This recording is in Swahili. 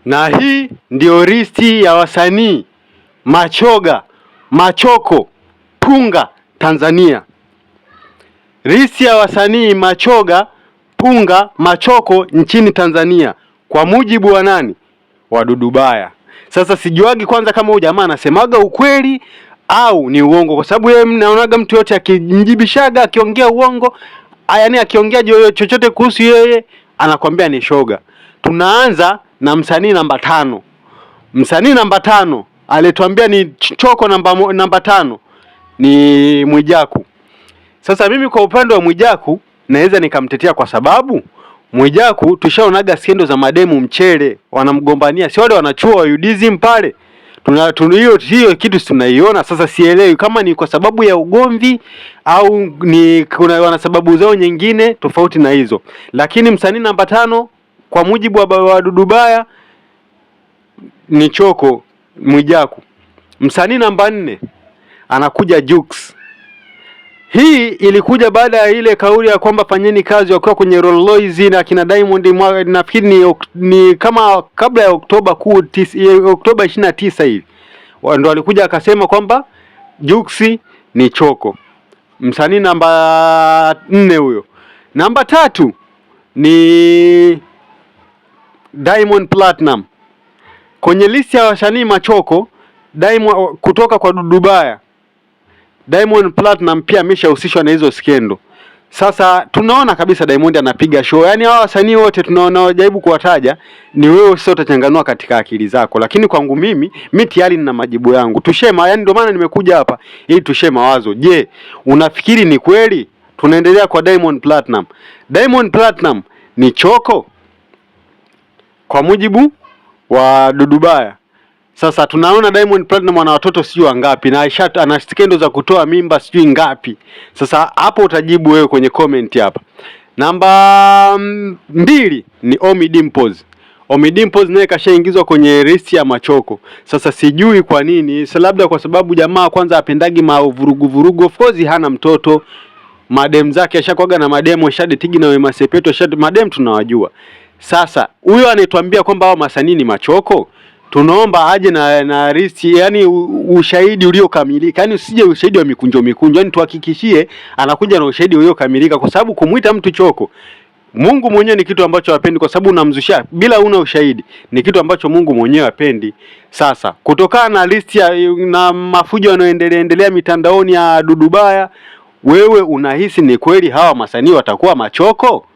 Na hii ndio listi ya wasanii machoga, machoko, punga Tanzania. Listi ya wasanii machoga, punga, machoko nchini Tanzania kwa mujibu wa nani? Wa Dudubaya. Sasa sijuagi kwanza kama huyu jamaa anasemaga ukweli au ni uongo, kwa sababu yeye mnaonaga mtu yote akimjibishaga akiongea uongo, yaani akiongea chochote kuhusu yeye anakwambia ni shoga. Tunaanza na msanii namba 5. Msanii namba 5 alituambia ni choko namba 5 ni Mwijaku. Sasa mimi kwa upande wa Mwijaku naweza nikamtetea kwa sababu Mwijaku tushaonaga skendo za mademu mchele wanamgombania, si wale wanachua wa UDSM pale. Hiyo kitu tunaiona. Sasa sielewi kama ni kwa sababu ya ugomvi au ni kuna wana sababu zao nyingine tofauti na hizo. Lakini msanii namba 5 kwa mujibu wa Dudubaya ni choko Mwijaku. Msanii namba 4 anakuja Jux. Hii ilikuja baada ya ile kauli ya kwamba fanyeni kazi wakiwa kwenye Rolls Royce na kina Diamond, nafikiri ni kama kabla ya Oktoba 29 hivi. Ndio alikuja akasema kwamba Jux ni choko. Msanii namba 4 huyo. Namba 3 ni Diamond Platinum. Kwenye listi ya wasanii machoko Diamond kutoka kwa Dudubaya, Diamond Platinum pia ameshahusishwa na hizo skendo. Sasa tunaona kabisa Diamond anapiga show. Yaani hawa wasanii wote tunaona jaribu kuwataja ni wewe sio utachanganua katika akili zako, lakini kwangu mimi tayari nina majibu yangu. Tushema, yaani ndio maana nimekuja hapa ili tushema mawazo. Je, unafikiri ni kweli? Tunaendelea kwa Diamond Platinum. Diamond Platinum ni choko kwa mujibu wa Dudubaya. Sasa tunaona Diamond Platinum ana watoto sio wangapi na ana skendo za kutoa mimba sio ngapi. Sasa hapo utajibu wewe kwenye comment hapa. Namba 2 ni Ommy Dimpoz. Ommy Dimpoz naye kashaingizwa kwenye list ya machoko. Sasa sijui kwa nini, labda kwa sababu jamaa kwanza apendagi vurugu. Of course hana mtoto. Madem zake ashakwaga na mademo shadetigi na Wema Sepetu madem tunawajua. Sasa huyo anatuambia kwamba hao masanii ni machoko. Tunaomba aje na listi, yani ushahidi uliokamilika. Yani usije ushahidi wa mikunjo. Yani tuhakikishie anakuja na ushahidi uliokamilika, kwa sababu kumuita mtu choko Mungu mwenyewe ni kitu ambacho hapendi, kwa sababu unamzusha bila una ushahidi. Ni kitu ambacho Mungu mwenyewe hapendi. Sasa kutokana na listi na mafujo yanayoendelea mitandaoni ya Dudubaya, wewe unahisi ni kweli hawa masanii watakuwa machoko?